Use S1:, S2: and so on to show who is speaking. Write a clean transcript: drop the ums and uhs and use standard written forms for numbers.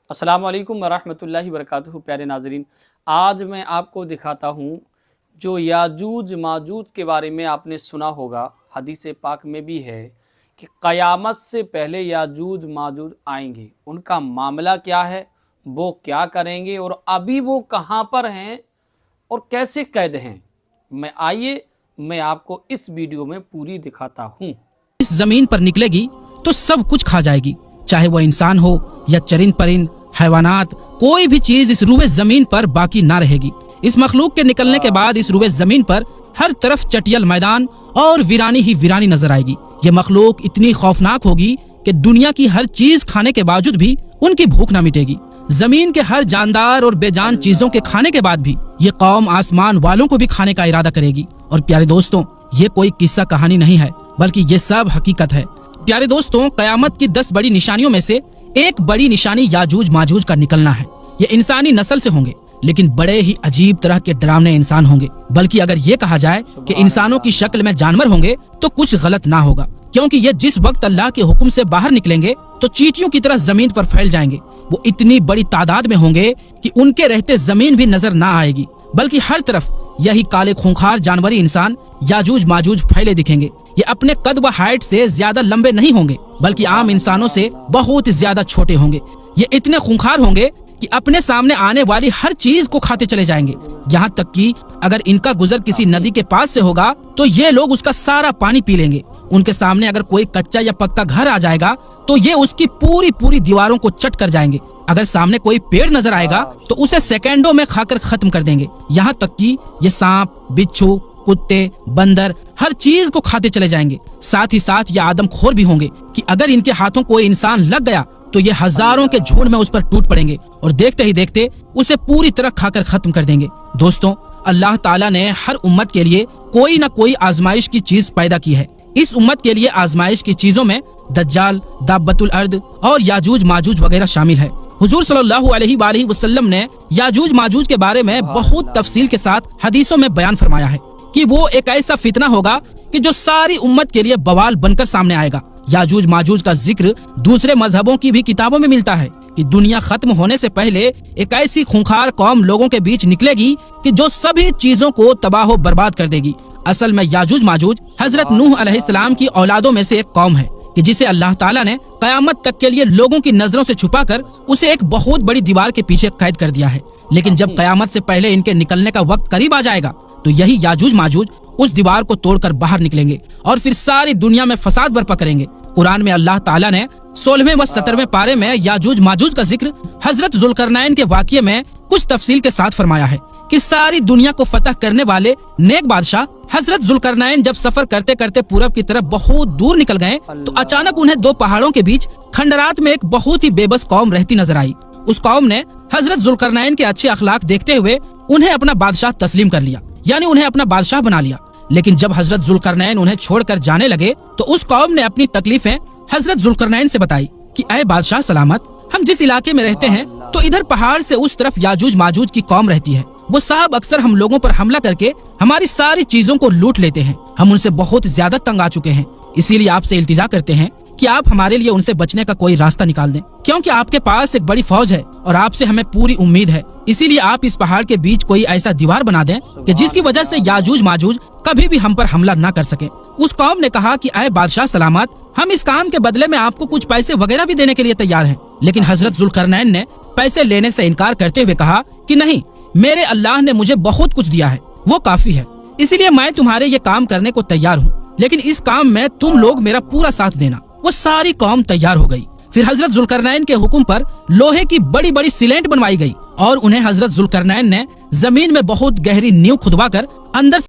S1: अस्सलाम वालेकुम वरहमतुल्लाहि वबरकातुहू। प्यारे नाजरीन, आज मैं आपको दिखाता हूँ जो याजूज माजूज के बारे में आपने सुना होगा, हदीस पाक में भी है कि क़यामत से पहले याजूज माजूज आएंगे। उनका मामला क्या है, वो क्या करेंगे और अभी वो कहाँ पर हैं और कैसे कैद हैं। मैं आपको इस वीडियो में पूरी दिखाता हूँ।
S2: इस जमीन पर निकलेगी तो सब कुछ खा जाएगी, चाहे वह इंसान हो या चरिंद परिंद हैवानात, कोई भी चीज इस रूए जमीन पर बाकी ना रहेगी। इस मखलूक के निकलने के बाद इस रूए जमीन पर हर तरफ चटियल मैदान और वीरानी ही वीरानी नजर आएगी। ये मखलूक इतनी खौफनाक होगी कि दुनिया की हर चीज खाने के बावजूद भी उनकी भूख ना मिटेगी। जमीन के हर जानदार और बेजान चीजों के खाने के बाद भी ये कौम आसमान वालों को भी खाने का इरादा करेगी। और प्यारे दोस्तों, ये कोई किस्सा कहानी नहीं है, बल्कि ये सब हकीकत है। प्यारे दोस्तों, कयामत की 10 बड़ी निशानियों में से एक बड़ी निशानी याजूज माजूज का निकलना है। ये इंसानी नस्ल से होंगे, लेकिन बड़े ही अजीब तरह के डरावने इंसान होंगे। बल्कि अगर ये कहा जाए कि इंसानों की शक्ल में जानवर होंगे तो कुछ गलत ना होगा, क्योंकि ये जिस वक्त अल्लाह के हुक्म से बाहर निकलेंगे तो चींटियों की तरह जमीन पर फैल जाएंगे। वो इतनी बड़ी तादाद में होंगे कि उनके रहते जमीन भी नजर ना आएगी, बल्कि हर तरफ यही काले खूंखार जानवरी इंसान याजूज माजूज फैले दिखेंगे। ये अपने कद व हाइट से ज्यादा लंबे नहीं होंगे, बल्कि आम इंसानों से बहुत ज्यादा छोटे होंगे। ये इतने खूंखार होंगे कि अपने सामने आने वाली हर चीज को खाते चले जाएंगे। यहाँ तक कि अगर इनका गुजर किसी नदी के पास से होगा तो ये लोग उसका सारा पानी पी लेंगे। उनके सामने अगर कोई कच्चा या पक्का घर आ जाएगा तो ये उसकी पूरी दीवारों को चट कर जाएंगे। अगर सामने कोई पेड़ नजर आएगा तो उसे सेकंडों में खाकर खत्म कर देंगे। यहाँ तक कि ये सांप, बिच्छू, कुत्ते, बंदर हर चीज को खाते चले जाएंगे। साथ ही साथ ये आदमखोर भी होंगे कि अगर इनके हाथों कोई इंसान लग गया तो ये हजारों के झुंड में उस पर टूट पड़ेंगे और देखते ही देखते उसे पूरी तरह खाकर खत्म कर देंगे। दोस्तों, अल्लाह ताला ने हर उम्मत के लिए कोई न कोई आजमाइश की चीज पैदा की है। इस उम्मत के लिए आजमाइश की चीजों में दज्जाल, दाब्बतुल अर्द और याजूज माजूज वगैरह शामिल है। हुजूर सल्लल्लाहु अलैहि वसल्लम ने याजूज माजूज के बारे में बहुत तफसील के साथ हदीसों में बयान फरमाया है कि वो एक ऐसा फितना होगा कि जो सारी उम्मत के लिए बवाल बनकर सामने आएगा। याजूज माजूज का जिक्र दूसरे मजहबों की भी किताबों में मिलता है कि दुनिया खत्म होने से पहले एक ऐसी खूंखार कौम लोगों के बीच निकलेगी कि जो सभी चीजों को तबाह बर्बाद कर देगी। असल में याजूज माजूज हजरत नूह अलैहिस्सलाम की औलादों में से एक कौम है कि जिसे अल्लाह ताला ने कयामत तक के लिए लोगों की नजरों से छुपाकर उसे एक बहुत बड़ी दीवार के पीछे कैद कर दिया है। लेकिन जब कयामत से पहले इनके निकलने का वक्त करीब आ जाएगा तो यही याजूज माजूज उस दीवार को तोड़कर बाहर निकलेंगे और फिर सारी दुनिया में फसाद बर्पा करेंगे। कुरान में अल्लाह ताला ने 16वें व 17वें पारे में याजूज माजूज का जिक्र हजरत जुल्करनैन के वाक़ये में कुछ तफसील के साथ फरमाया है कि सारी दुनिया को फतह करने वाले नेक बादशाह हजरत जुल्करनैन जब सफर करते करते पूरब की तरफ बहुत दूर निकल गए तो अचानक उन्हें 2 पहाड़ों के बीच खंडरात में एक बहुत ही बेबस कौम रहती नजर आई। उस कौम ने हजरत जुल्करनैन के अच्छे अखलाक देखते हुए उन्हें अपना बादशाह तस्लीम कर लिया, यानी उन्हें अपना बादशाह बना लिया। लेकिन जब हजरत जुल्करनैन उन्हें छोड़कर जाने लगे तो उस कौम ने अपनी तकलीफें हजरत जुल्करनैन से बताई कि ऐ बादशाह सलामत, हम जिस इलाके में रहते हैं तो इधर पहाड़ से उस तरफ याजूज माजूज की कौम रहती है। वो साहब अक्सर हम लोगों पर हमला करके हमारी सारी चीजों को लूट लेते हैं। हम उनसे बहुत ज्यादा तंग आ चुके हैं, इसीलिए आपसे इल्तिजा करते हैं कि आप हमारे लिए उनसे बचने का कोई रास्ता निकाल दें, क्योंकि आपके पास एक बड़ी फौज है और आपसे हमें पूरी उम्मीद है। इसीलिए आप इस पहाड़ के बीच कोई ऐसा दीवार बना दें कि जिसकी वजह से याजूज माजूज कभी भी हम पर हमला न कर सके। उस कौम ने कहा कि ऐ बादशाह सलामत, हम इस काम के बदले में आपको कुछ पैसे वगैरह भी देने के लिए तैयार हैं। लेकिन हजरत जुल्करनैन ने पैसे लेने से इनकार करते हुए कहा कि नहीं, मेरे अल्लाह ने मुझे बहुत कुछ दिया है, वो काफी है, इसीलिए मैं तुम्हारे ये काम करने को तैयार हूँ, लेकिन इस काम में तुम लोग मेरा पूरा साथ देना। वो सारी कौम तैयार हो गई। फिर हजरत जुल्करनैन के हुक्म पर लोहे की बड़ी बड़ी सिलेंट बनवाई गई और उन्हें हजरत जुल्करनैन ने जमीन में बहुत गहरी नींव खुदवा कर अंदर